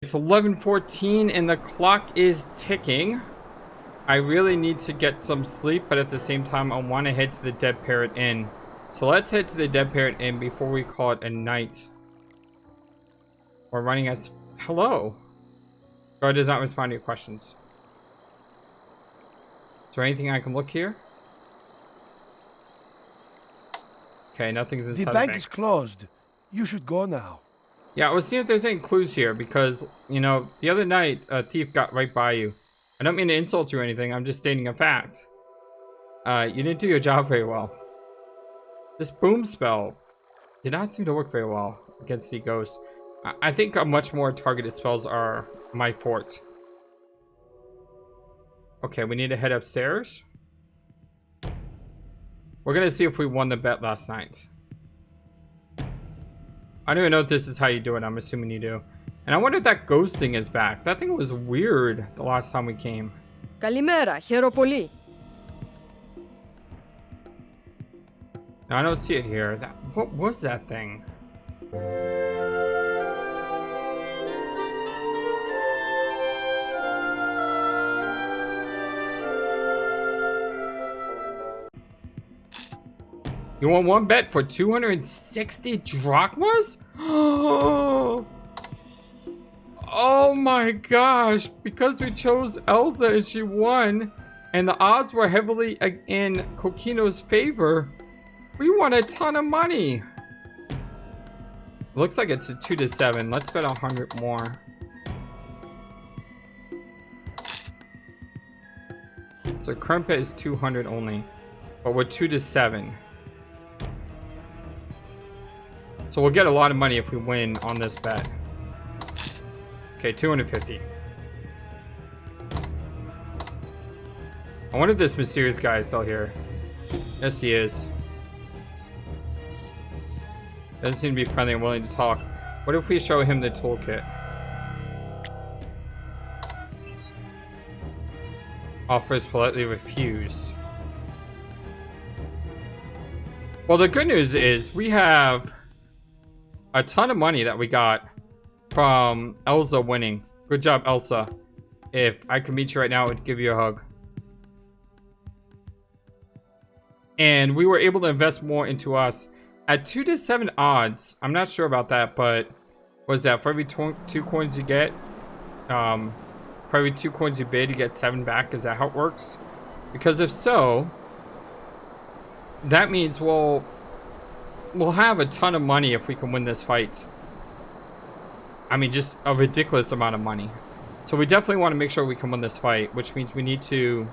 It's 11:14 and the clock is ticking. I really need to get some sleep, but at the same time, I want to head to the Dead Parrot Inn. So let's head to the Dead Parrot Inn before we call it a night. We're running as... Hello. God does not respond to your questions. Is there anything I can look here? Okay, nothing's inside The bank is closed. You should go now. Yeah, I was seeing if there's any clues here because, you know, the other night a thief got right by you. I don't mean to insult you or anything, I'm just stating a fact. You didn't do your job very well. This boom spell did not seem to work very well against the ghosts. I think much more targeted spells are my fort. Okay, we need to head upstairs. We're gonna see if we won the bet last night. I don't even know if this is how you do it. I'm assuming you do. And I wonder if that ghost thing is back. That thing was weird the last time we came. Kalimera, χαίρο πολύ. No, I don't see it here. What was that thing? You want one bet for 260 drachmas? Oh my gosh, because we chose Elsa and she won, and the odds were heavily in Kokino's favor, we won a ton of money. Looks like it's a 2 to 7. Let's bet 100 more. So current bet is 200 only, but we're 2 to 7. So we'll get a lot of money if we win on this bet. Okay, 250. I wonder if this mysterious guy is still here. Yes, he is. Doesn't seem to be friendly and willing to talk. What if we show him the toolkit? Offer is politely refused. Well, the good news is we have a ton of money that we got from Elsa winning. Good job, Elsa. If I could meet you right now, I would give you a hug. And we were able to invest more into us. At 2 to 7 odds, I'm not sure about that, but what is that? For every 2 coins you get, for every 2 coins you bid, you get 7 back. Is that how it works? Because if so, that means we'll have a ton of money if we can win this fight. I mean, just a ridiculous amount of money. So we definitely want to make sure we can win this fight, which means we need to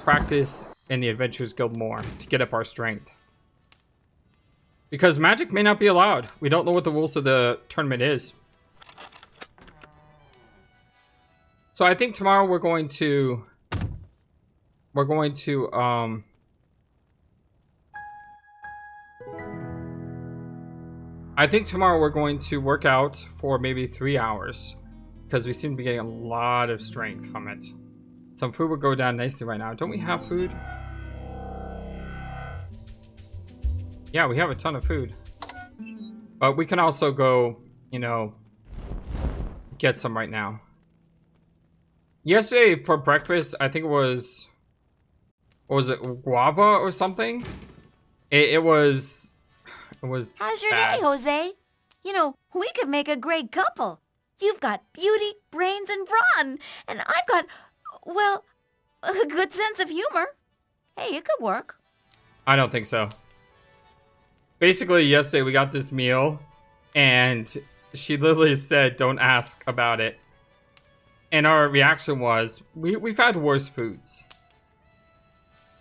practice in the Adventurers Guild more to get up our strength. Because magic may not be allowed. We don't know what the rules of the tournament is. So I think tomorrow we're going to work out for maybe 3 hours because we seem to be getting a lot of strength from it. Some food will go down nicely right now. Don't we have food? Yeah, we have a ton of food. But we can also go, you know, get some right now. Yesterday for breakfast, I think it was... What was it? Guava or something? It was... How's your bad. day, Jose? You know, we could make a great couple. You've got beauty, brains, and brawn. And I've got, well, a good sense of humor. Hey, it could work. I don't think so. Basically, yesterday we got this meal, and she literally said, don't ask about it. And our reaction was, we've had worse foods.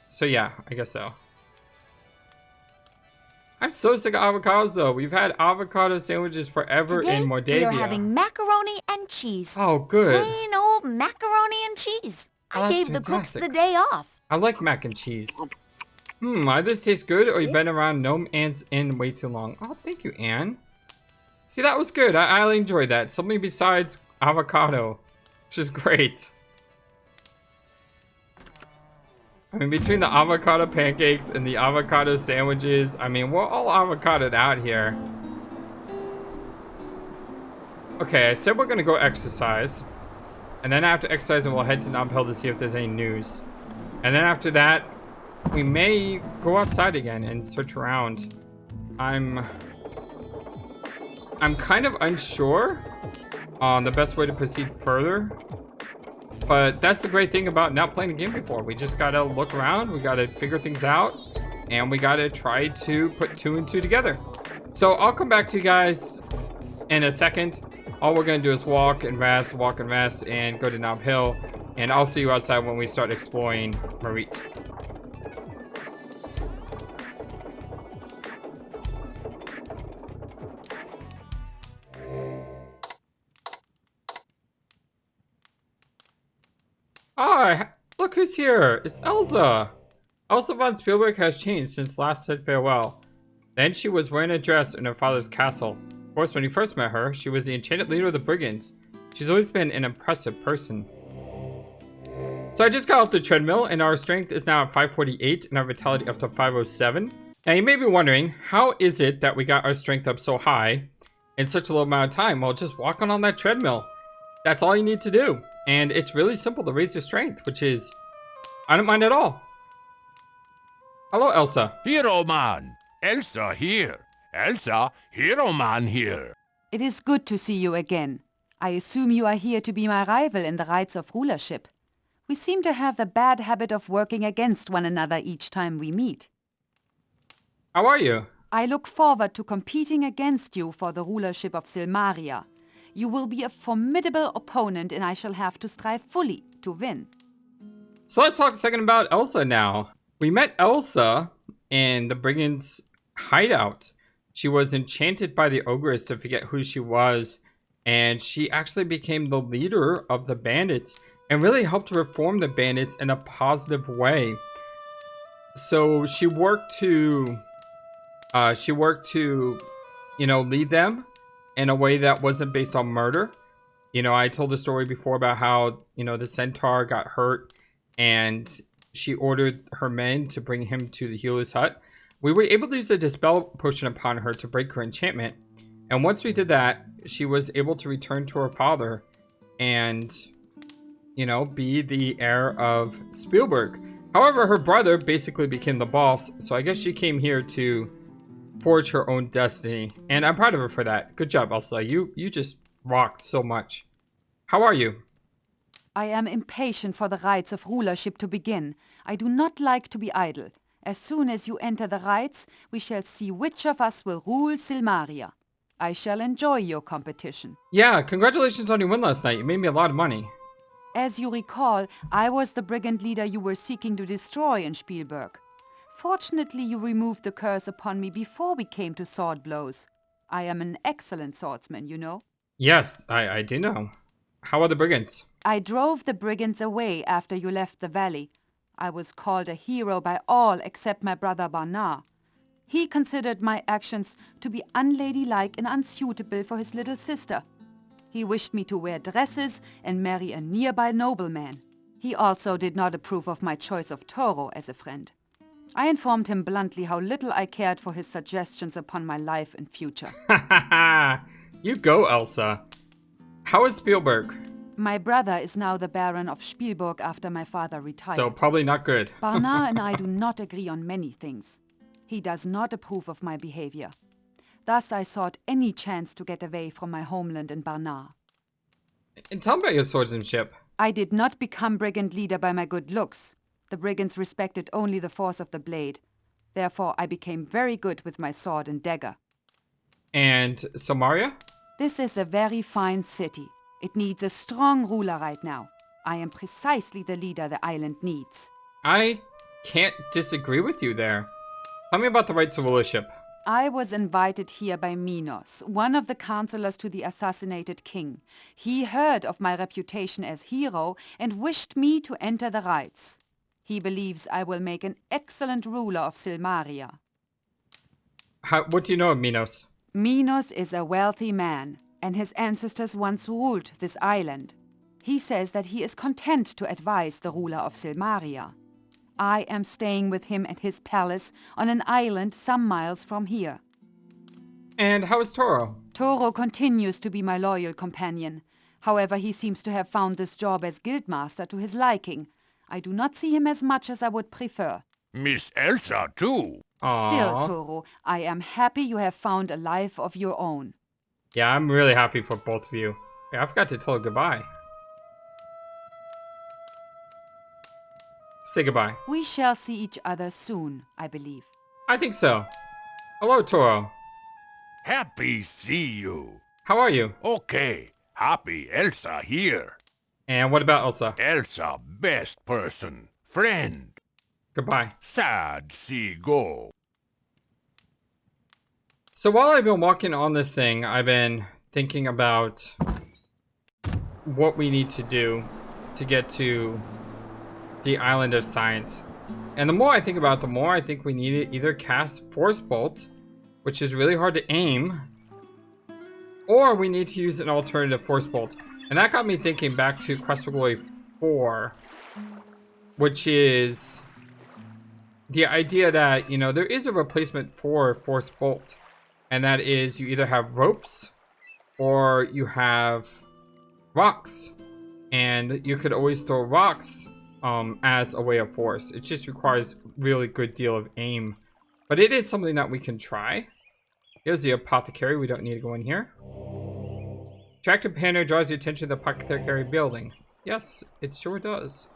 So yeah, I guess so. I'm so sick of avocados, though. We've had avocado sandwiches forever Today, in Mordavia. we are having macaroni and cheese. Oh, good. Plain old macaroni and cheese. Oh, I that's gave the cooks fantastic. the day off. I like mac and cheese. Either this tastes good or you've been around Gnome Ant's Inn way too long. Oh, thank you, Anne. See, that was good. I enjoyed that. Something besides avocado, which is great. I mean, between the avocado pancakes and the avocado sandwiches, I mean, we're all avocadoed out here. Okay, I said we're gonna go exercise. And then after exercising, we'll head to Knob Hill to see if there's any news. And then after that, we may go outside again and search around. I'm kind of unsure on the best way to proceed further. But that's the great thing about not playing the game before. We just gotta look around, we gotta figure things out, and we gotta try to put 2 and 2 together. So I'll come back to you guys in a second. All we're gonna do is walk and rest, and go to Knob Hill. And I'll see you outside when we start exploring Marit. Ah, look who's here! It's Elsa! Elsa von Spielburg has changed since last said farewell. Then she was wearing a dress in her father's castle. Of course, when you first met her, she was the enchanted leader of the brigands. She's always been an impressive person. So I just got off the treadmill, and our strength is now at 548, and our vitality up to 507. Now you may be wondering, how is it that we got our strength up so high in such a low amount of time? Well, just walking on that treadmill. That's all you need to do. And it's really simple to raise your strength, which is, I don't mind at all. Hello, Elsa. Hero man! Elsa here! Elsa, Hero man here! It is good to see you again. I assume you are here to be my rival in the rights of rulership. We seem to have the bad habit of working against one another each time we meet. How are you? I look forward to competing against you for the rulership of Silmaria. You will be a formidable opponent, and I shall have to strive fully to win. So let's talk a second about Elsa now. We met Elsa in the brigands' hideout. She was enchanted by the ogress to forget who she was, and she actually became the leader of the bandits and really helped to reform the bandits in a positive way. So she worked to lead them in a way that wasn't based on murder. You know, I told the story before about how, the centaur got hurt and she ordered her men to bring him to the healer's hut. We were able to use a dispel potion upon her to break her enchantment. And once we did that, she was able to return to her father and, be the heir of Spielburg. However, her brother basically became the boss, so I guess she came here to forge her own destiny, and I'm proud of her for that. Good job, Elsa. You just rocked so much. How are you? I am impatient for the rites of rulership to begin. I do not like to be idle. As soon as you enter the rites, we shall see which of us will rule Silmaria. I shall enjoy your competition. Yeah, congratulations on your win last night. You made me a lot of money. As you recall, I was the brigand leader you were seeking to destroy in Spielburg. Fortunately, you removed the curse upon me before we came to sword blows. I am an excellent swordsman, you know. Yes, I do know. How are the brigands? I drove the brigands away after you left the valley. I was called a hero by all except my brother Barnard. He considered my actions to be unladylike and unsuitable for his little sister. He wished me to wear dresses and marry a nearby nobleman. He also did not approve of my choice of Toro as a friend. I informed him bluntly how little I cared for his suggestions upon my life and future. You go, Elsa. How is Spielburg? My brother is now the Baron of Spielburg after my father retired. So probably not good. Barnard and I do not agree on many things. He does not approve of my behavior. Thus I sought any chance to get away from my homeland in Barnard. And tell me about your swordsmanship. I did not become brigand leader by my good looks. The brigands respected only the force of the blade. Therefore, I became very good with my sword and dagger. And Silmaria? This is a very fine city. It needs a strong ruler right now. I am precisely the leader the island needs. I can't disagree with you there. Tell me about the rights of rulership. I was invited here by Minos, one of the counselors to the assassinated king. He heard of my reputation as hero and wished me to enter the rites. He believes I will make an excellent ruler of Silmaria. What do you know of Minos? Minos is a wealthy man, and his ancestors once ruled this island. He says that he is content to advise the ruler of Silmaria. I am staying with him at his palace on an island some miles from here. And how is Toro? Toro continues to be my loyal companion. However, he seems to have found this job as guildmaster to his liking. I do not see him as much as I would prefer. Miss Elsa, too. Still, Aww. Toro, I am happy you have found a life of your own. Yeah, I'm really happy for both of you. Yeah, I forgot to tell her goodbye. Say goodbye. We shall see each other soon, I believe. I think so. Hello, Toro. Happy see you. How are you? Okay, happy Elsa here. And what about Elsa? Elsa, best person, friend. Goodbye. Sad see go. So while I've been walking on this thing, I've been thinking about what we need to do to get to the Island of Science. And the more I think about it, the more I think we need to either cast Force Bolt, which is really hard to aim, or we need to use an alternative Force Bolt. And that got me thinking back to Quest for Glory 4, which is the idea that, you know, there is a replacement for Force Bolt. And that is you either have ropes or you have rocks. And you could always throw rocks as a way of force. It just requires really good deal of aim. But it is something that we can try. Here's the apothecary. We don't need to go in here. Attractive banner draws the attention of the apothecary building. Yes, it sure does.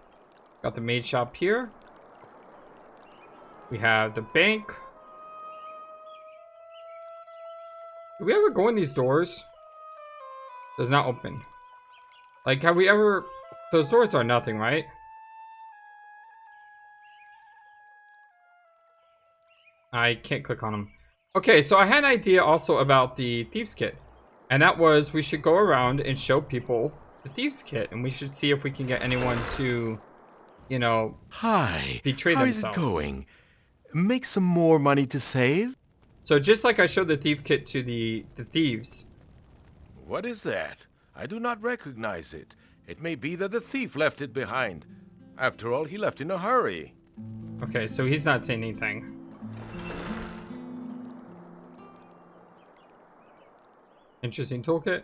Got the maid shop here. We have the bank. Do we ever go in these doors? Does not open. Like, have we ever... Those doors are nothing, right? I can't click on them. Okay, so I had an idea also about the Thieves Kit. And that was we should go around and show people the Thieves Kit. And we should see if we can get anyone to, you know, Hi. betray How themselves. is it going? Make some more money to save? So just like I showed the Thief Kit to the thieves. What is that? I do not recognize it. It may be that the thief left it behind. After all, he left in a hurry. Okay, so he's not saying anything. Interesting toolkit.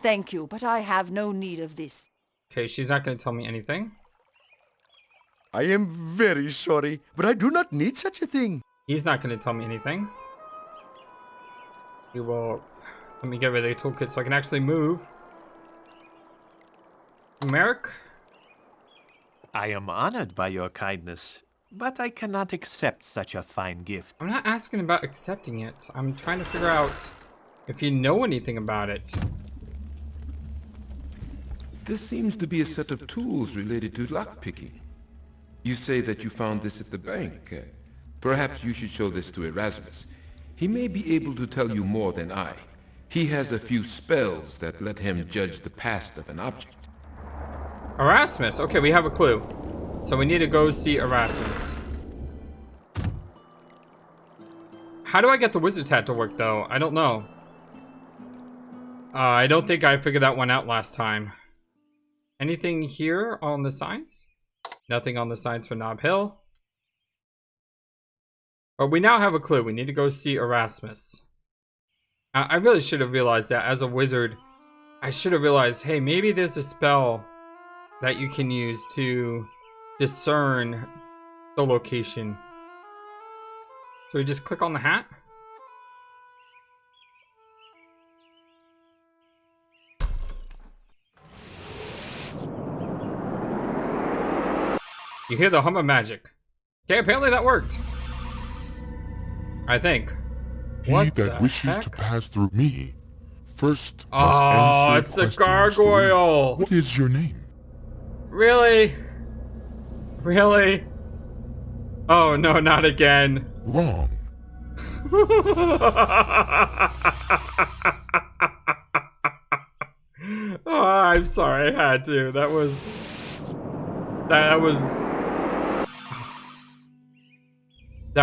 Thank you, but I have no need of this. Okay, she's not going to tell me anything. I am very sorry, but I do not need such a thing. He's not going to tell me anything. He will... Let me get rid of the toolkit so I can actually move. Merrick? I am honored by your kindness, but I cannot accept such a fine gift. I'm not asking about accepting it. I'm trying to figure out if you know anything about it. This seems to be a set of tools related to lockpicking. You say that you found this at the bank. Perhaps you should show this to Erasmus. He may be able to tell you more than I. He has a few spells that let him judge the past of an object. Erasmus. Okay, we have a clue. So we need to go see Erasmus. How do I get the wizard's hat to work, though? I don't know. I don't think I figured that one out last time. Anything here on the signs? Nothing on the signs for Knob Hill. But we now have a clue. We need to go see Erasmus. I really should have realized that as a wizard. I should have realized, hey, maybe there's a spell that you can use to discern the location. So we just click on the hat. You hear the hum of magic. Okay, apparently that worked. I think. He that wishes to pass through me first must Oh, answer it's the questions 3. gargoyle. What is your name? Really? Really? Oh no, not again. Wrong. Oh, I'm sorry, I had to. That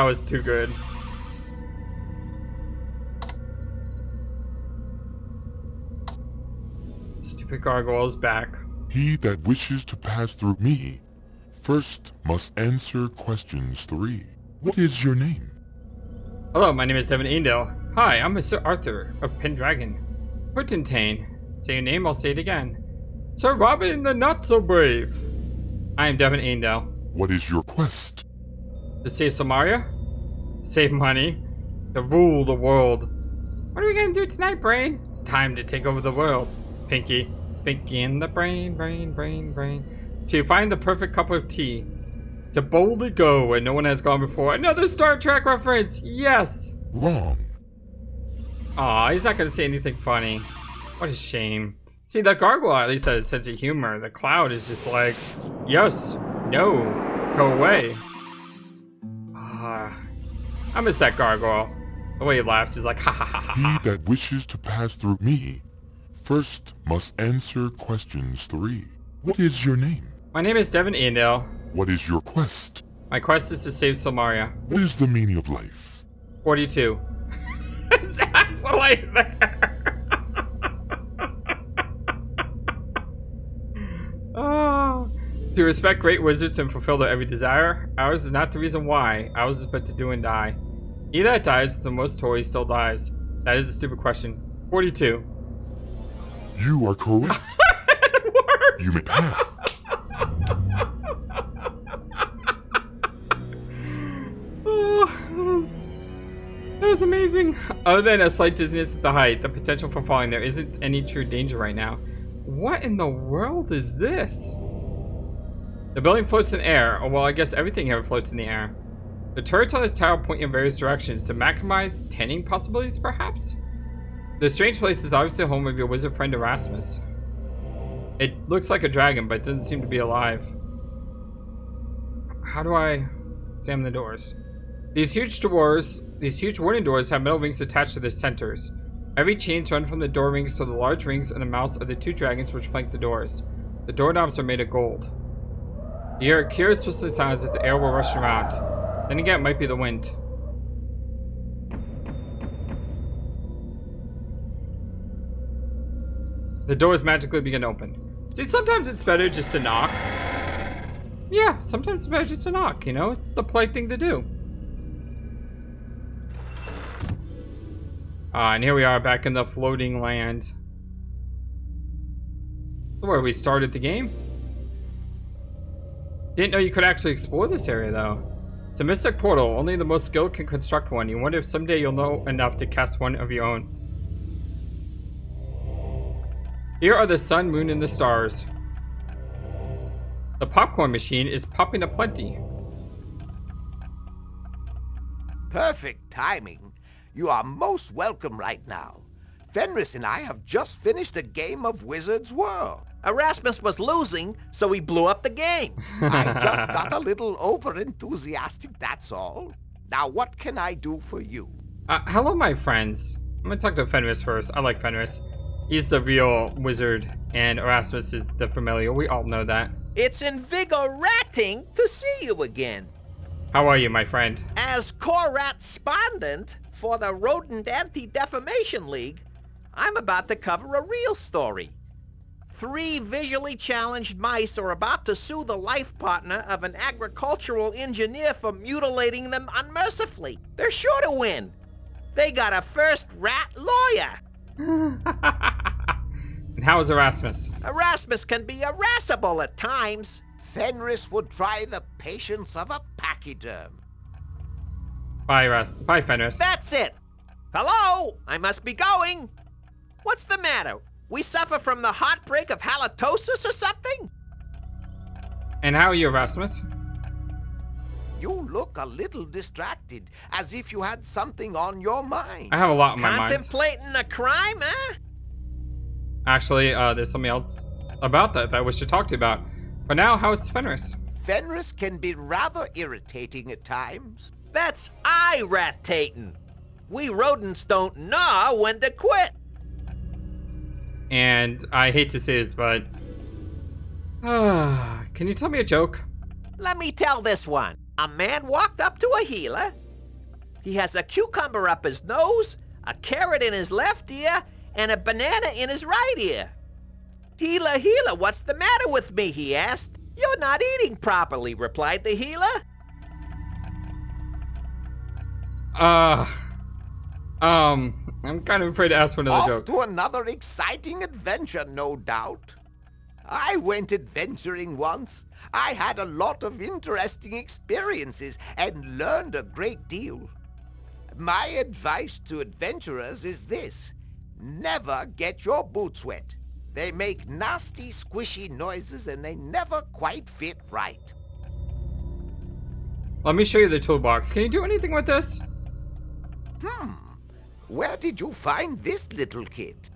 was too good. Stupid gargoyle's back. He that wishes to pass through me first must answer questions 3. What is your name? Hello, my name is Devon Aidendale. Hi, I'm Mr. Arthur of Pendragon. Putintain. Say your name, I'll say it again. Sir Robin the Not-So-Brave. I am Devon Aidendale. What is your quest? To save Silmaria? Save money? To rule the world? What are we gonna do tonight, Brain? It's time to take over the world. Pinky. It's Pinky in the brain. To find the perfect cup of tea. To boldly go where no one has gone before. Another Star Trek reference! Yes! Wrong. Aw, he's not gonna say anything funny. What a shame. See, the gargoyle at least has a sense of humor. The cloud is just like, yes, no, go away. I miss that gargoyle. The way he laughs, he's like, ha ha ha ha ha. He that wishes to pass through me first must answer questions 3. What is your name? My name is Devon Aidendale. What is your quest? My quest is to save Silmaria. What is the meaning of life? 42. It's actually there. Oh. To respect great wizards and fulfill their every desire, ours is not the reason why, ours is but to do and die. He that dies with the most toys still dies. That is a stupid question. 42. You are correct. You may pass. Oh, that was amazing. Other than a slight dizziness at the height, the potential for falling, there isn't any true danger right now. What in the world is this? The building floats in air. Oh, well, I guess everything here floats in the air. The turrets on this tower point in various directions to maximize tanning possibilities, perhaps? The strange place is obviously the home of your wizard friend Erasmus. It looks like a dragon, but it doesn't seem to be alive. How do I examine the doors? These huge wooden doors have metal rings attached to their centers. Every chain runs from the door rings to the large rings and the mouths of the 2 dragons which flank the doors. The doorknobs are made of gold. You hear a curious whistling sound as if the air will rush around. Then again, it might be the wind. The doors magically begin to open. See, sometimes it's better just to knock. Yeah, sometimes it's better just to knock, you know? It's the polite thing to do. And here we are back in the floating land. Where we started the game. Didn't know you could actually explore this area though. It's a mystic portal. Only the most skilled can construct one. You wonder if someday you'll know enough to cast one of your own. Here are the sun, moon, and the stars. The popcorn machine is popping aplenty. Perfect timing. You are most welcome right now. Fenris and I have just finished a game of Wizard's World. Erasmus was losing, so he blew up the game. I just got a little over-enthusiastic, that's all. Now, what can I do for you? Hello, my friends. I'm gonna talk to Fenris first. I like Fenris. He's the real wizard, and Erasmus is the familiar. We all know that. It's invigorating to see you again. How are you, my friend? As correspondent for the Rodent Anti-Defamation League, I'm about to cover a real story. 3 visually challenged mice are about to sue the life partner of an agricultural engineer for mutilating them unmercifully. They're sure to win. They got a first rat lawyer. And how is Erasmus? Erasmus can be irascible at times. Fenris would try the patience of a pachyderm. Bye, Fenris. That's it. Hello? I must be going. What's the matter? We suffer from the heartbreak of halitosis or something? And how are you, Erasmus? You look a little distracted, as if you had something on your mind. I have a lot on my mind. Contemplating a crime, eh? Actually, there's something else about that I wish to talk to you about. But now, how is Fenris? Fenris can be rather irritating at times. That's irritating. We rodents don't know when to quit. And I hate to say this, but... can you tell me a joke? Let me tell this one. A man walked up to a healer. He has a cucumber up his nose, a carrot in his left ear, and a banana in his right ear. Healer, healer, what's the matter with me, he asked. You're not eating properly, replied the healer. I'm kind of afraid to ask for another Off joke. to another exciting adventure, no doubt. I went adventuring once. I had a lot of interesting experiences and learned a great deal. My advice to adventurers is this: never get your boots wet. They make nasty, squishy noises and they never quite fit right. Let me show you the toolbox. Can you do anything with this? Where did you find this little kit?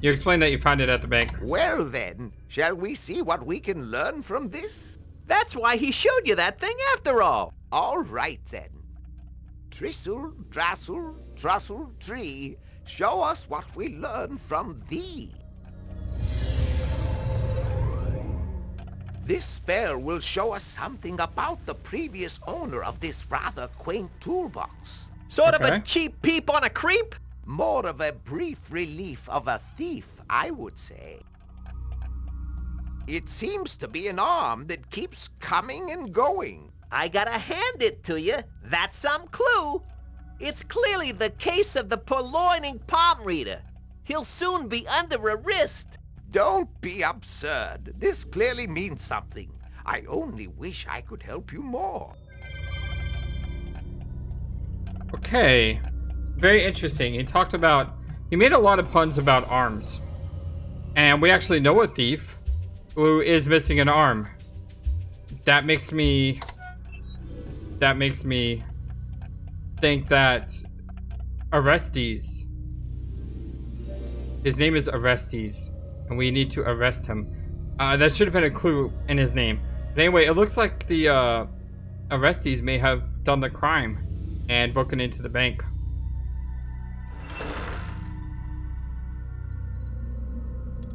You explained that you found it at the bank. Well then, shall we see what we can learn from this? That's why he showed you that thing after all. All right then. Tristle, drassle, trussle, tree, show us what we learn from thee. This spell will show us something about the previous owner of this rather quaint toolbox. Sort of a cheap peep on a creep? More of a brief relief of a thief, I would say. It seems to be an arm that keeps coming and going. I gotta hand it to you. That's some clue. It's clearly the case of the purloining palm reader. He'll soon be under arrest. Don't be absurd. This clearly means something. I only wish I could help you more. Okay. Very interesting. He made a lot of puns about arms. And we actually know a thief who is missing an arm. That makes me think that Orestes. His name is Orestes, and we need to arrest him. That should have been a clue in his name. But anyway, it looks like the Orestes may have done the crime and broken into the bank.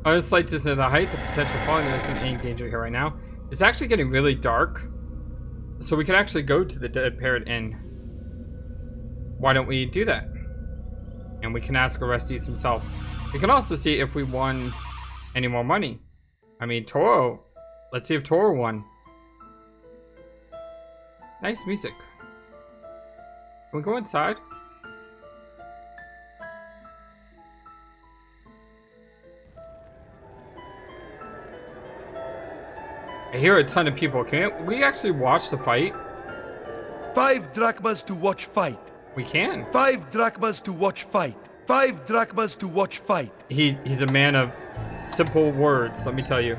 On a slight distance of the height, the potential falling isn't any danger here right now. It's actually getting really dark, so we can actually go to the Dead Parrot Inn. Why don't we do that? And we can ask Orestes himself. We can also see if we won any more money. I mean, Toro. Let's see if Toro won. Nice music. Can we go inside? I hear a ton of people. Can we actually watch the fight? 5 drachmas to watch fight. We can. 5 drachmas to watch fight. 5 drachmas to watch fight. He's a man of simple words, let me tell you.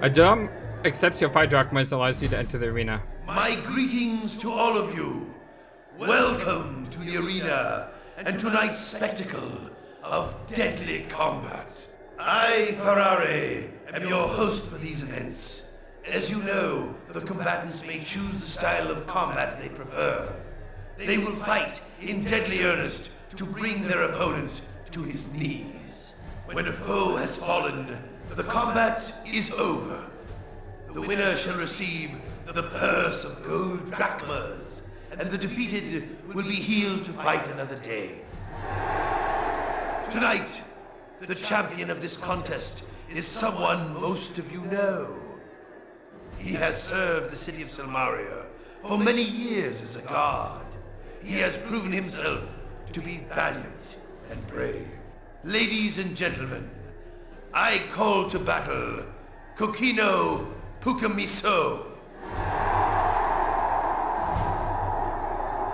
A drum accepts your 5 drachmas and allows you to enter the arena. My greetings to all of you. Welcome to the arena and tonight's spectacle of deadly combat. I, Ferrari, am your host for these events. As you know, the combatants may choose the style of combat they prefer. They will fight in deadly earnest to bring their opponent to his knees. When a foe has fallen, the combat is over. The winner shall receive the purse of gold drachmas, and the defeated will be healed to fight another day. Tonight, the champion of this contest is someone most of you know. He has served the city of Silmaria for many years as a guard. He has proven himself to be valiant and brave. Ladies and gentlemen, I call to battle Kokino Pukamiso.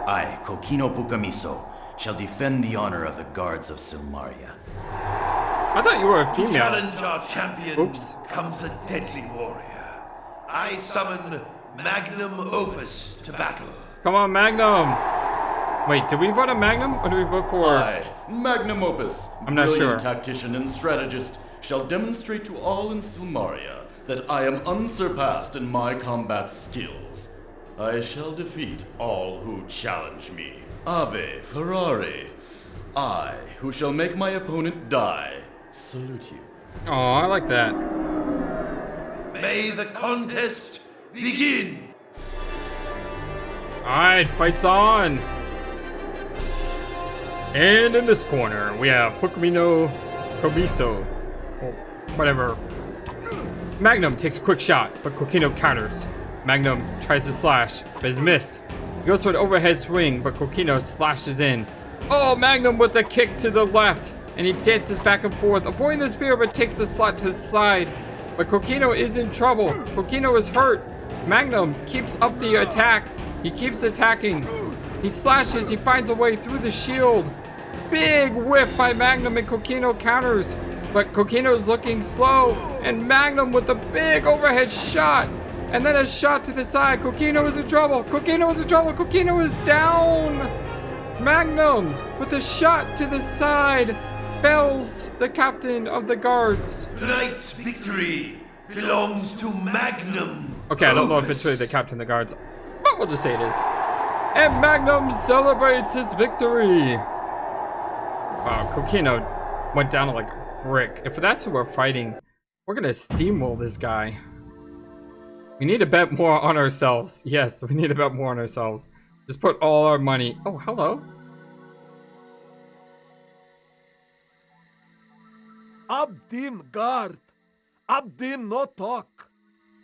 I, Kokino Pukamiso, shall defend the honor of the guards of Silmaria. I thought you were a female. To challenge our champion Oops. comes a deadly warrior. I summon Magnum Opus to battle. Come on, Magnum. Wait, did we vote on Magnum or did we vote for... I, Magnum Opus, I'm not brilliant sure. tactician and strategist, shall demonstrate to all in Silmaria that I am unsurpassed in my combat skills. I shall defeat all who challenge me. Ave Ferrari. I, who shall make my opponent die, salute you. Oh, I like that. May the contest begin! Alright, fight's on! And in this corner, we have Pukmino Kobiso. Or whatever. Magnum takes a quick shot, but Kokino counters. Magnum tries to slash, but is missed. He goes for an overhead swing, but Coquino slashes in. Oh, Magnum with a kick to the left, and he dances back and forth, avoiding the spear, but takes a slot to the side. But Coquino is in trouble. Coquino is hurt. Magnum keeps up the attack. He keeps attacking. He slashes. He finds a way through the shield. Big whiff by Magnum, and Coquino counters. But Coquino's looking slow, and Magnum with a big overhead shot. And then a shot to the side. Coquino is in trouble. Coquino is in trouble. Coquino is down. Magnum with a shot to the side fells the captain of the guards. Tonight's victory belongs to Magnum. Okay, I don't know if it's really the captain of the guards, but we'll just say it is. And Magnum celebrates his victory. Wow, Coquino went down like a brick. If that's who we're fighting, we're gonna steamroll this guy. We need to bet more on ourselves. Yes, we need to bet more on ourselves. Just put all our money. Oh, hello. Abdim guard. Abdim no talk.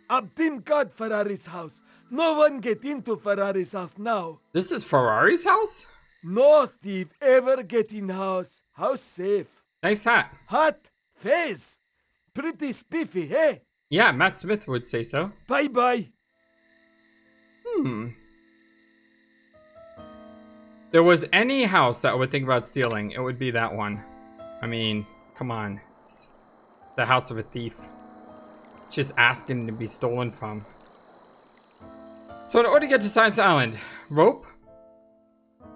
Abdim guard Ferrari's house. No one get into Ferrari's house now. This is Ferrari's house? No thief ever get in house. House safe. Nice hat. Hat. Face. Pretty spiffy, hey? Yeah, Matt Smith would say so. Bye-bye. There was any house that I would think about stealing, it would be that one. I mean, come on. It's the house of a thief. It's just asking to be stolen from. So in order to get to Science Island, rope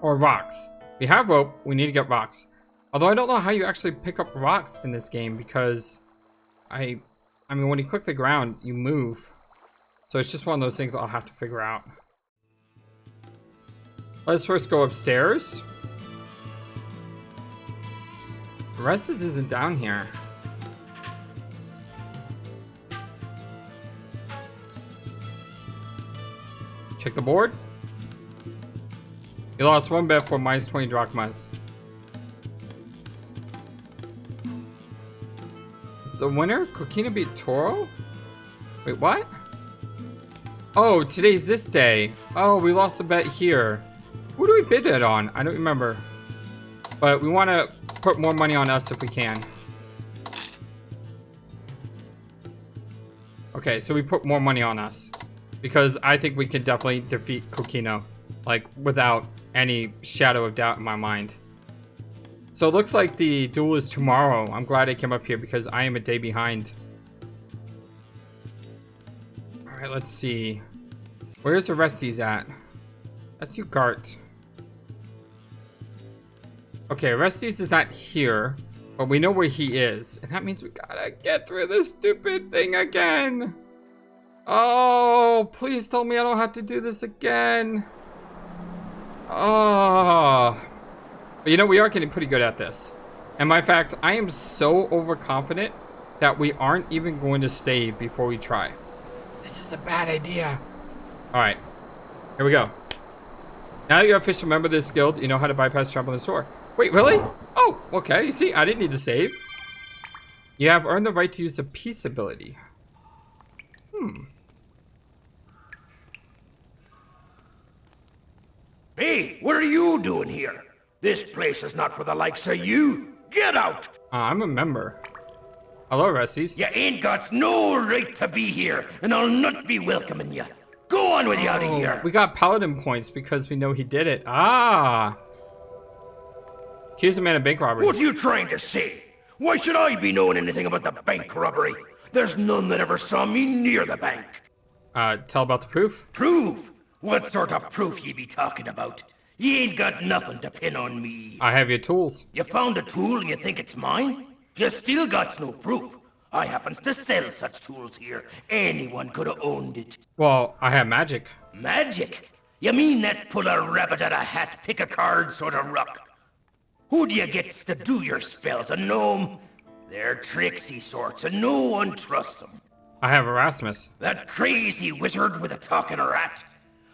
or rocks? We have rope, we need to get rocks. Although I don't know how you actually pick up rocks in this game because I mean, when you click the ground, you move. So it's just one of those things I'll have to figure out. Let's first go upstairs. Restus isn't down here. Check the board. You lost one bet for minus 20 drachmas. The winner? Coquina beat Toro? Wait, what? Oh, today's this day. Oh, we lost a bet here. Who do we bid it on? I don't remember. But we want to put more money on us if we can. Okay, so we put more money on us. Because I think we can definitely defeat Coquino. Like, without any shadow of doubt in my mind. So it looks like the duel is tomorrow. I'm glad I came up here because I am a day behind. Alright, let's see. Where's the Resties at? That's Ugart. Okay, Resties is not here. But we know where he is. And that means we gotta get through this stupid thing again. Oh, please tell me I don't have to do this again. Oh. But you know, we are getting pretty good at this. And my fact, I am so overconfident that we aren't even going to save before we try. This is a bad idea. Alright, here we go. Now that you're official member of this guild, you know how to bypass trouble in the store. Wait, really? Oh, okay, you see, I didn't need to save. You have earned the right to use the peace ability. Hey, what are you doing here? This place is not for the likes of you. Get out! I'm a member. Hello, Resties. You ain't got no right to be here, and I'll not be welcoming you. Go on with you out of here. We got paladin points because we know he did it. Ah. Accuse a man of bank robbery. What are you trying to say? Why should I be knowing anything about the bank robbery? There's none that ever saw me near the bank. Tell about the proof. Proof? What sort of proof you be talking about? You ain't got nothing to pin on me. I have your tools. You found a tool and you think it's mine? You still got no proof. I happens to sell such tools here. Anyone could have owned it. Well, I have magic. Magic? You mean that pull a rabbit out of a hat, pick a card sort of ruck? Who do you get to do your spells? A gnome? They're tricksy sorts and no one trusts them. I have Erasmus. That crazy wizard with a talking rat.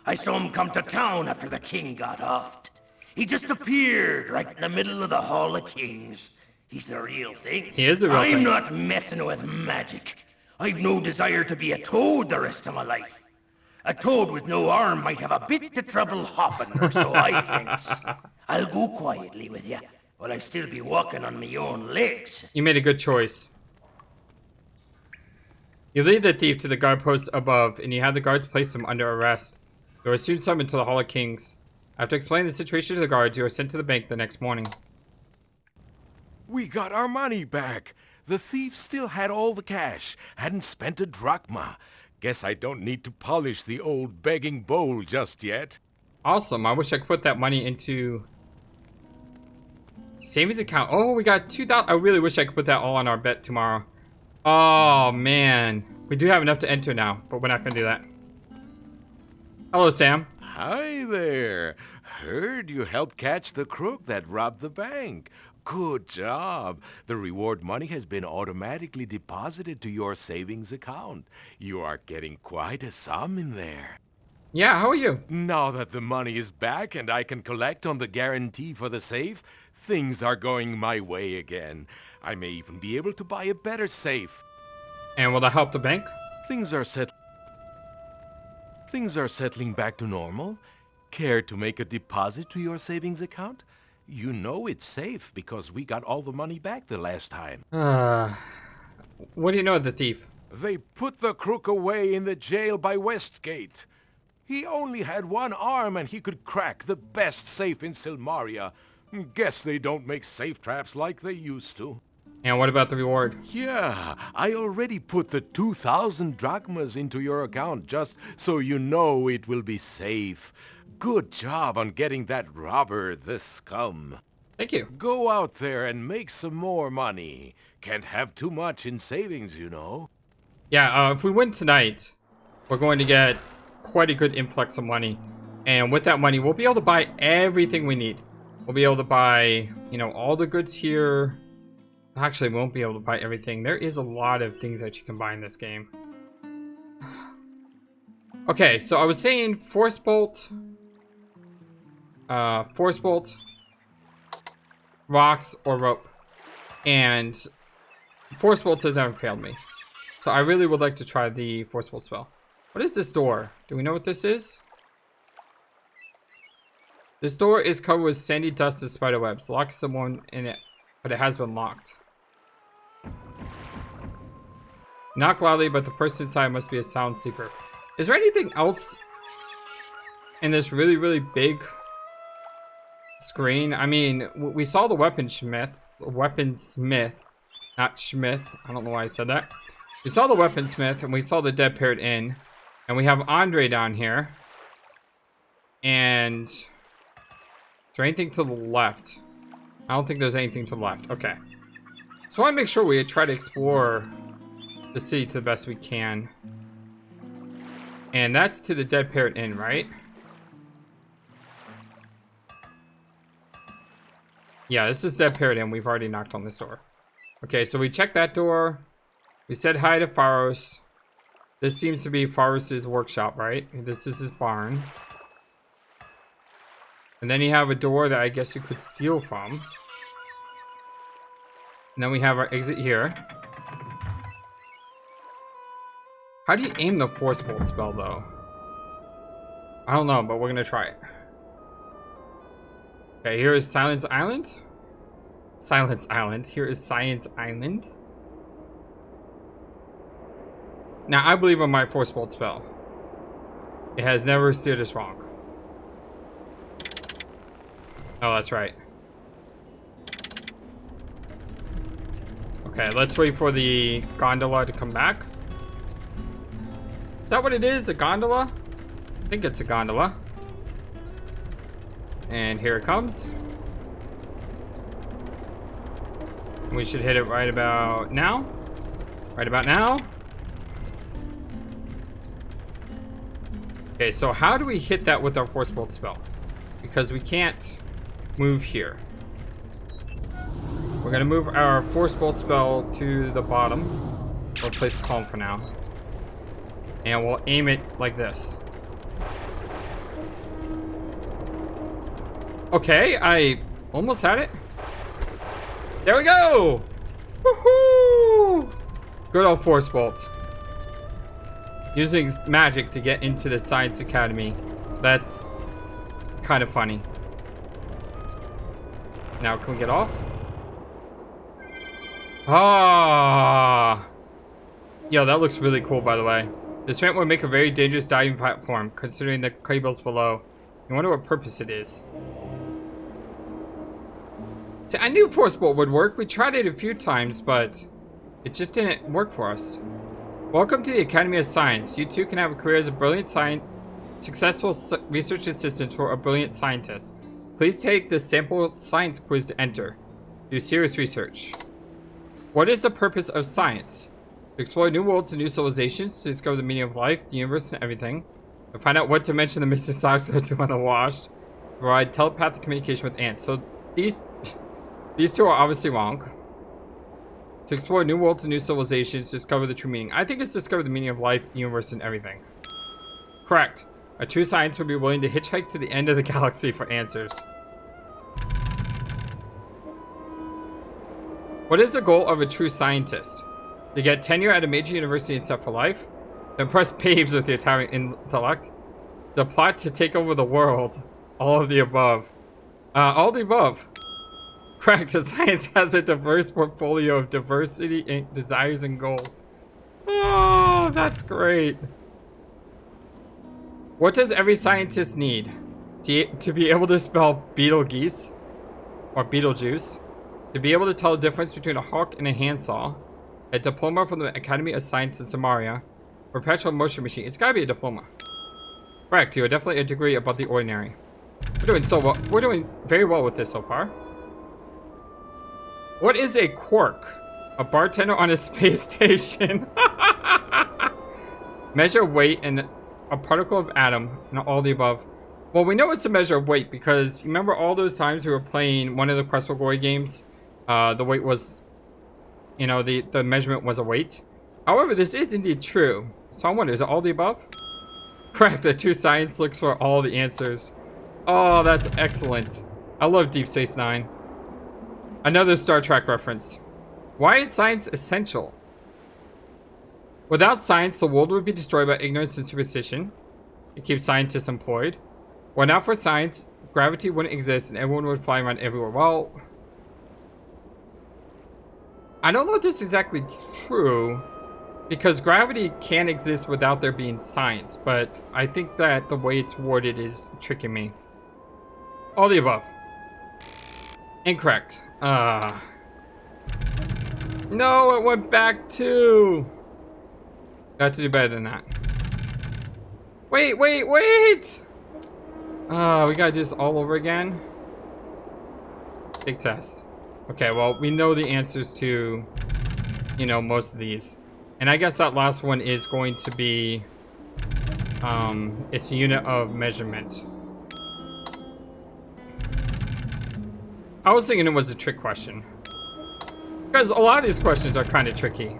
I saw him come to town after the king got offed. He just appeared right in the middle of the Hall of Kings. He's the real thing. He is the real thing. I'm not messing with magic. I've no desire to be a toad the rest of my life. A toad with no arm might have a bit of trouble hopping, or so I thinks. I'll go quietly with you, while I still be walking on me own legs. You made a good choice. You lead the thief to the guard post above, and you have the guards place him under arrest. You are soon summoned to the Hall of Kings. After explaining the situation to the guards, you are sent to the bank the next morning. We got our money back. The thief still had all the cash, hadn't spent a drachma. Guess I don't need to polish the old begging bowl just yet. Awesome. I wish I could put that money into savings account. Oh, we got 2,000. I really wish I could put that all on our bet tomorrow. Oh, man. We do have enough to enter now, but we're not going to do that. Hello, Sam. Hi there. Heard you helped catch the crook that robbed the bank. Good job. The reward money has been automatically deposited to your savings account. You are getting quite a sum in there. Yeah, how are you? Now that the money is back and I can collect on the guarantee for the safe, things are going my way again. I may even be able to buy a better safe. And will that help the bank? Things are settling back to normal. Care to make a deposit to your savings account? You know it's safe because we got all the money back the last time. What do you know of the thief? They put the crook away in the jail by Westgate. He only had one arm and he could crack the best safe in Silmaria. Guess they don't make safe traps like they used to. And what about the reward? Yeah, I already put the 2,000 drachmas into your account just so you know it will be safe. Good job on getting that robber, the scum. Thank you. Go out there and make some more money. Can't have too much in savings, you know. Yeah, if we win tonight, we're going to get quite a good influx of money. And with that money, we'll be able to buy everything we need. We'll be able to buy, you know, all the goods here. Actually, we won't be able to buy everything. There is a lot of things that you can buy in this game. Okay, so I was saying Force Bolt, rocks, or rope. And Force Bolt has never failed me. So I really would like to try the Force Bolt spell. What is this door? Do we know what this is? This door is covered with sandy dust and spider webs. Lock someone in it, but it has been locked. Knock loudly, but the person inside must be a sound sleeper. Is there anything else in this really, really big screen? I mean, we saw the weaponsmith, not Schmith. I don't know why I said that. We saw the weaponsmith, and we saw the Dead Parrot Inn, and we have Andre down here. And is there anything to the left? I don't think there's anything to the left. Okay. So I want to make sure we try to explore the city to the best we can. And that's to the Dead Parrot Inn, right? Yeah, this is Dead Parrot Inn. We've already knocked on this door. Okay, so we checked that door. We said hi to Pharos. This seems to be Pharos's workshop, right? This is his barn. And then you have a door that I guess you could steal from. And then we have our exit here. How do you aim the Force Bolt spell, though? I don't know, but we're gonna try it. Okay, here is Silence Island. Silence Island. Here is Science Island. Now, I believe in my Force Bolt spell. It has never steered us wrong. Oh, that's right. Okay, let's wait for the gondola to come back. Is that what it is? A gondola? I think it's a gondola. And here it comes. We should hit it right about now. Right about now. Okay, so how do we hit that with our Force Bolt spell? Because we can't move here. We're gonna move our Force Bolt spell to the bottom. We'll place calm for now. And we'll aim it like this. Okay, I almost had it. There we go! Woohoo! Good old Force Bolt. using magic to get into the Science Academy. That's kind of funny. Now, can we get off? Ah! Yo, that looks really cool, by the way. This ramp would make a very dangerous diving platform, considering the cables below. I wonder what purpose it is. See, I knew Force Bolt would work. We tried it a few times, but it just didn't work for us. Welcome to the Academy of Science. You too can have a career as a brilliant successful research assistant for a brilliant scientist. Please take the sample science quiz to enter. Do serious research. What is the purpose of science? To explore new worlds and new civilizations, to discover the meaning of life, the universe, and everything. To find out what dimension the missing socks go to when they're washed. To provide telepathic communication with ants. So these two are obviously wrong. To explore new worlds and new civilizations, to discover the true meaning. I think it's discover the meaning of life, the universe, and everything. Correct. A true scientist would be willing to hitchhike to the end of the galaxy for answers. What is the goal of a true scientist? To get tenure at a major university and set for life? To impress babes with their towering intellect? The plot to take over the world? All of the above. All of the above. Correct. The science has a diverse portfolio of diversity, desires, and goals. Oh, that's great. What does every scientist need? To be able to spell Betelgeuse or Beetlejuice, to be able to tell the difference between a hawk and a handsaw, a diploma from the Academy of Science in Silmaria, perpetual motion machine. It's gotta be a diploma. Correct, you are definitely a degree above the ordinary. We're doing so well. We're doing very well with this so far. What is a quark? A bartender on a space station. Measure weight and a particle of atom and all the above. Well, we know it's a measure of weight because you remember all those times we were playing one of the Quest for Glory games? The weight was, you know, the measurement was a weight. However, this is indeed true. So I wonder, is it all the above? Correct, a true science looks for all the answers. Oh, that's excellent. I love Deep Space Nine. Another Star Trek reference. Why is science essential? Without science, the world would be destroyed by ignorance and superstition. It keeps scientists employed. Were not for science, gravity wouldn't exist and everyone would fly around everywhere. Well, I don't know if this is exactly true, because gravity can exist without there being science, but I think that the way it's worded is tricking me. All the above. Incorrect. No, it went back to... I have to do better than that. Wait! We gotta do this all over again. Big test. Okay, well, we know the answers to, you know, most of these. And I guess that last one is going to be, it's a unit of measurement. I was thinking it was a trick question. Because a lot of these questions are kind of tricky.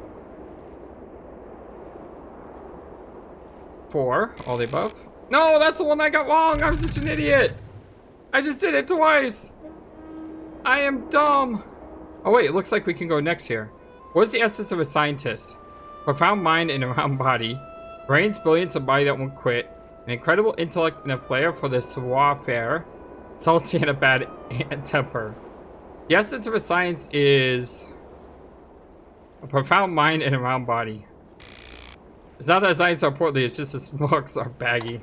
4, all the above. No, that's the one I got wrong. I'm such an idiot. I just did it twice. I am dumb. Oh wait, it looks like we can go next here. What is the essence of a scientist? Profound mind and a round body. Brains, brilliance, a body that won't quit. An incredible intellect and a flair for the savoir-faire. Salty and a bad temper. The essence of a science is a profound mind and a round body. It's not that science are portly, it's just the smokes are baggy.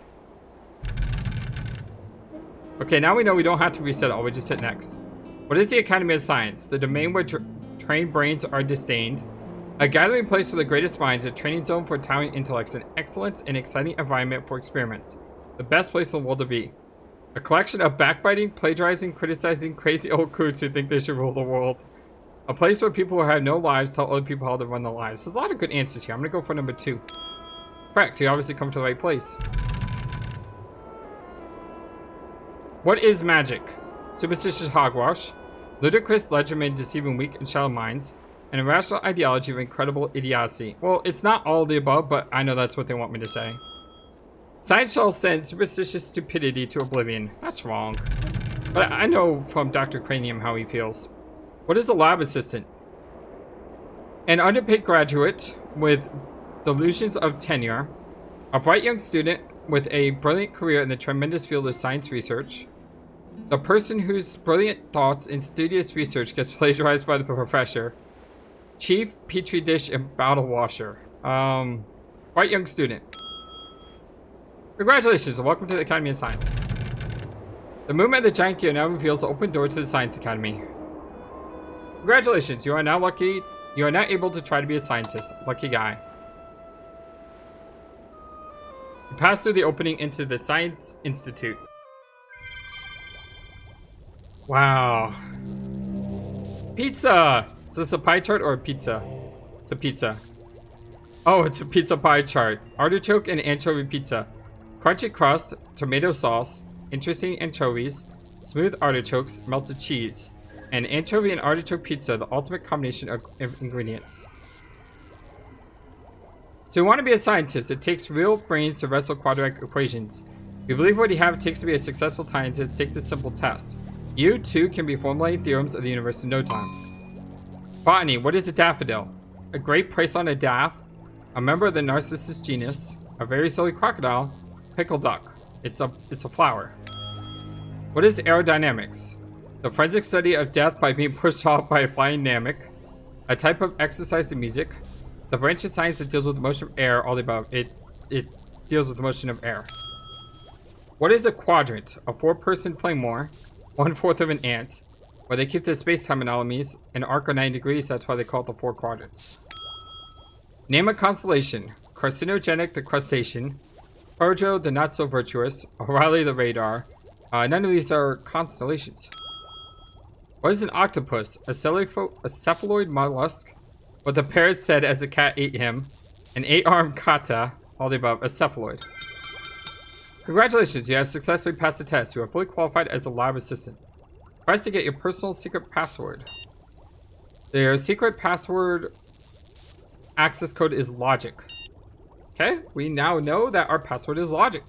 Okay, now we know we don't have to reset all, we just hit next. What is the Academy of Science? The domain where trained brains are disdained. A gathering place for the greatest minds, a training zone for towering intellects, an excellent and exciting environment for experiments. The best place in the world to be. A collection of backbiting, plagiarizing, criticizing crazy old coots who think they should rule the world. A place where people who have no lives tell other people how to run their lives. There's a lot of good answers here. I'm gonna go for number 2. Correct, you obviously come to the right place. What is magic? Superstitious hogwash, ludicrous legerdemain deceiving weak and shallow minds, an irrational ideology of incredible idiocy. Well, it's not all of the above, but I know that's what they want me to say. Science shall send superstitious stupidity to oblivion. That's wrong. But I know from Dr. Cranium how he feels. What is a lab assistant? An underpaid graduate with delusions of tenure, A bright young student with a brilliant career in the tremendous field of science research. The person whose brilliant thoughts and studious research gets plagiarized by the professor. Chief Petri dish and bottle washer. Bright young student. Congratulations and welcome to the Academy of Science. The movement of the giant gear now reveals the open door to the Science Academy. Congratulations, you are now lucky. You are now able to try to be a scientist. Lucky guy. You pass through the opening into the Science Institute. Wow. Pizza! Is this a pie chart or a pizza? It's a pizza. Oh, it's a pizza pie chart. Artichoke and anchovy pizza. Crunchy crust, tomato sauce, interesting anchovies, smooth artichokes, melted cheese. And anchovy and artichoke pizza, the ultimate combination of ingredients. So you want to be a scientist. It takes real brains to wrestle quadratic equations. If you believe what you have it takes to be a successful scientist, take this simple test. You, too, can be formulating theorems of the universe in no time. Botany, what is a daffodil? A great price on a daff, a member of the Narcissus genus, a very silly crocodile, pickle duck. It's a flower. What is aerodynamics? The forensic study of death by being pushed off by a flying namek, a type of exercise in music, the branch of science that deals with the motion of air, all the above. It deals with the motion of air. What is a quadrant? A 4-person flame war, 1/4 of an ant, where they keep their space-time anomalies, an arc of 90 degrees, that's why they call it the 4 quadrants. Name a constellation. Carcinogenic, the crustacean, Virgo, the not-so-virtuous, O'Reilly, the radar. None of these are constellations. What is an octopus? A cephaloid mollusk, what the parrot said as the cat ate him, an 8-armed kata, all the above, a cephaloid. Congratulations, you have successfully passed the test. You are fully qualified as a lab assistant. Press to get your personal secret password. Their secret password access code is logic. Okay, we now know that our password is logic.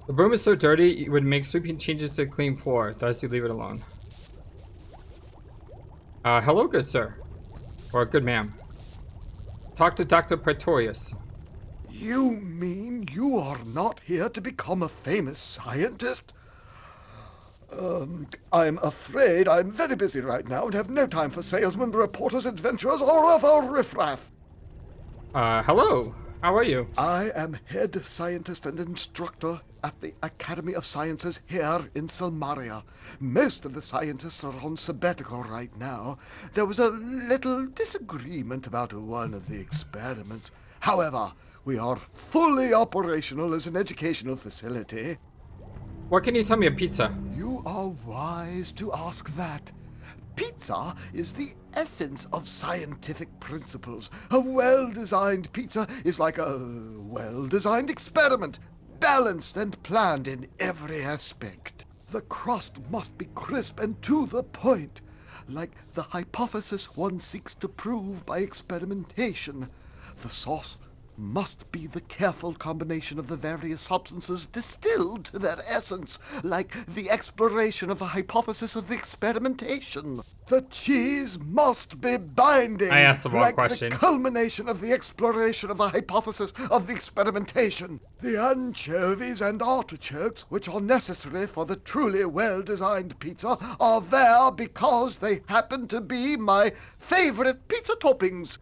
The room is so dirty, you would make sweeping changes to the clean floor, thus you leave it alone. Hello, good sir. Or good ma'am. Talk to Dr. Pretorius. You mean you are not here to become a famous scientist? I'm afraid I'm very busy right now and have no time for salesmen, reporters, adventurers, or other riffraff. Hello. How are you? I am head scientist and instructor at the Academy of Sciences here in Silmaria. Most of the scientists are on sabbatical right now. There was a little disagreement about one of the experiments. However, we are fully operational as an educational facility. What can you tell me of pizza? You are wise to ask that. Pizza is the essence of scientific principles. A well-designed pizza is like a well-designed experiment, balanced and planned in every aspect. The crust must be crisp and to the point, like the hypothesis one seeks to prove by experimentation. The sauce must be the careful combination of the various substances distilled to their essence, like the exploration of a hypothesis of the experimentation. The cheese must be binding, I asked the wrong like question. the culmination of the exploration of the hypothesis of the experimentation. The anchovies and artichokes, which are necessary for the truly well-designed pizza, are there because they happen to be my favorite pizza toppings.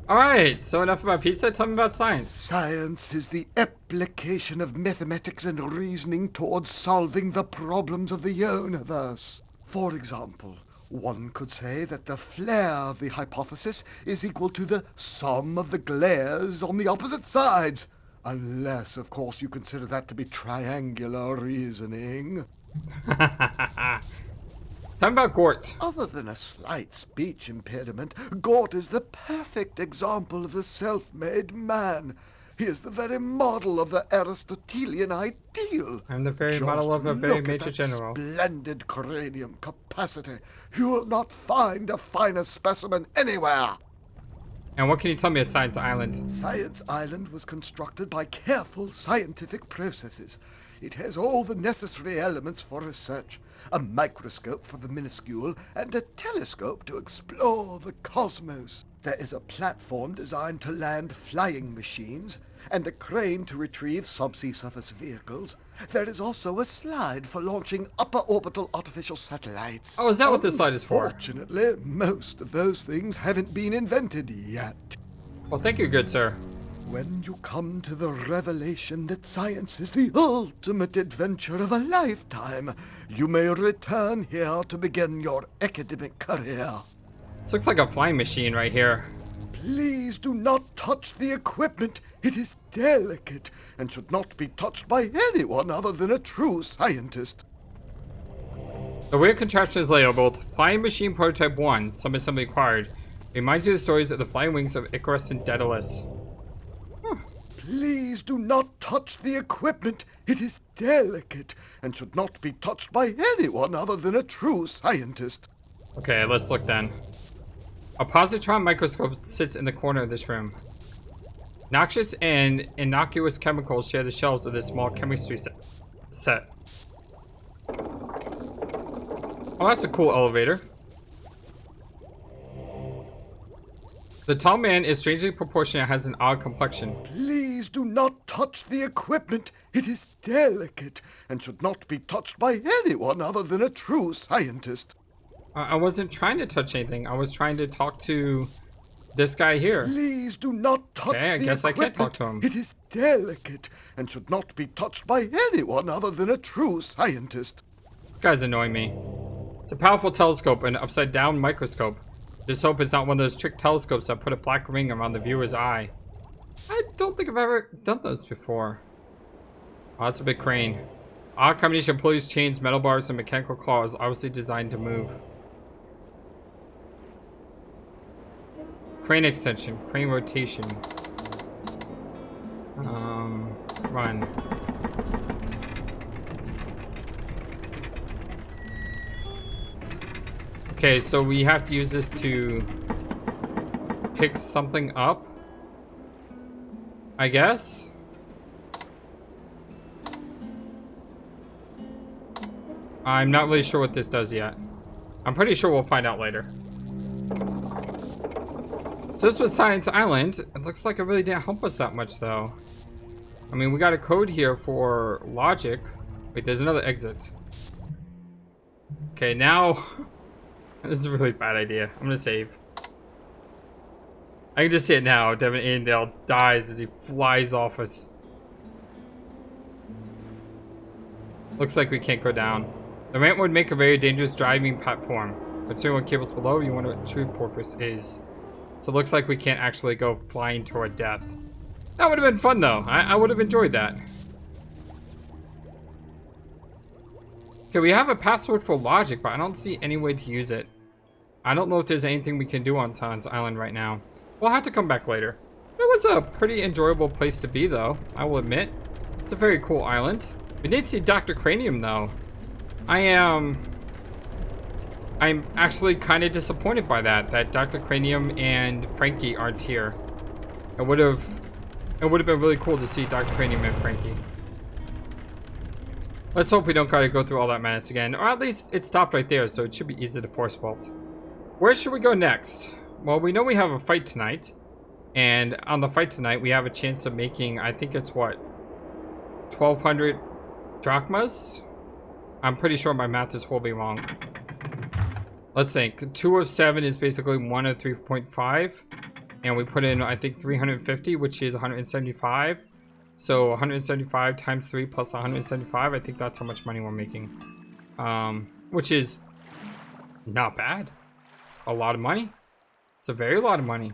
Alright, so enough about pizza, tell me about science. Science is the application of mathematics and reasoning towards solving the problems of the universe. For example, one could say that the flare of the hypothesis is equal to the sum of the glares on the opposite sides. Unless, of course, you consider that to be triangular reasoning. Tell me about Gort. Other than a slight speech impediment, Gort is the perfect example of the self-made man. He is the very model of the Aristotelian ideal. I'm the very Just model of a very look at major that general. Splendid cranium capacity. You will not find a finer specimen anywhere. And what can you tell me of Science Island? Science Island was constructed by careful scientific processes. It has all the necessary elements for research. A microscope for the minuscule, and a telescope to explore the cosmos. There is a platform designed to land flying machines, and a crane to retrieve subsea surface vehicles. There is also a slide for launching upper orbital artificial satellites. Oh, is that what this slide is for? Fortunately, most of those things haven't been invented yet. Well, thank you, good sir. When you come to the revelation that science is the ultimate adventure of a lifetime, you may return here to begin your academic career. This looks like a flying machine right here. Please do not touch the equipment. It is delicate and should not be touched by anyone other than a true scientist. The weird contraption is labeled Flying Machine Prototype 1, some assembly required. Reminds you of the stories of the flying wings of Icarus and Daedalus. Please do not touch the equipment. It is delicate and should not be touched by anyone other than a true scientist. Okay, let's look then. A positron microscope sits in the corner of this room. Noxious and innocuous chemicals share the shelves of this small chemistry set. Oh, that's a cool elevator. The tall man is strangely proportionate and has an odd complexion. Please do not touch the equipment. It is delicate and should not be touched by anyone other than a true scientist. I wasn't trying to touch anything. I was trying to talk to this guy here. Please do not touch okay, I the guess equipment. I can't talk to him. It is delicate and should not be touched by anyone other than a true scientist. This guy's annoying me. It's a powerful telescope and an upside-down microscope. Just hope it's not one of those trick telescopes that put a black ring around the viewer's eye. I don't think I've ever done those before. Oh, that's a big crane. Odd combination of pulleys, chains, metal bars, and mechanical claws, obviously designed to move. Crane extension, crane rotation. Run. Okay, so we have to use this to pick something up, I guess. I'm not really sure what this does yet. I'm pretty sure we'll find out later. So this was Science Island. It looks like it really didn't help us that much though. I mean, we got a code here for logic. Wait, there's another exit. Okay, now this is a really bad idea. I'm gonna save. I can just see it now. Devon Aidendale dies as he flies off us. Looks like we can't go down. The ramp would make a very dangerous driving platform. Considering what cables below, you wonder what the true purpose is. So it looks like we can't actually go flying to our death. That would have been fun though. I would have enjoyed that. Okay, we have a password for logic, but I don't see any way to use it. I don't know if there's anything we can do on Science Island right now. We'll have to come back later. It was a pretty enjoyable place to be though, I will admit. It's a very cool island. We did see Dr. Cranium though. I'm actually kind of disappointed by that Dr. Cranium and Frankie aren't here. It would have been really cool to see Dr. Cranium and Frankie. Let's hope we don't gotta go through all that madness again, or at least it stopped right there, so it should be easy to force vault. Where should we go next? Well, we know we have a fight tonight, and on the fight tonight we have a chance of making, I think it's what, 1,200 drachmas? I'm pretty sure my math is horribly wrong. Let's think. 2 of 7 is basically 1 of 3.5. And we put in, I think, 350, which is 175. So 175 times 3 plus 175. I think that's how much money we're making. Which is not bad. It's a lot of money. It's a very lot of money.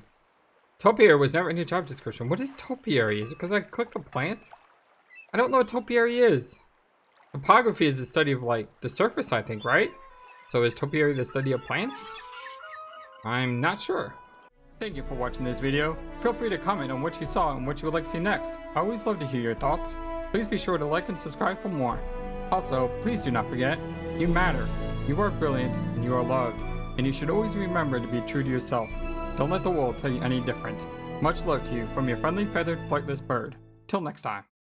Topiary was never in your job description. What is topiary? Is it because I clicked the plant? I don't know what topiary is. Topography is the study of, like, the surface, I think, right? So is topiary the study of plants? I'm not sure. Thank you for watching this video. Feel free to comment on what you saw and what you would like to see next. I always love to hear your thoughts. Please be sure to like and subscribe for more. Also, please do not forget, you matter. You are brilliant and you are loved. And you should always remember to be true to yourself. Don't let the world tell you any different. Much love to you from your friendly feathered flightless bird. Till next time.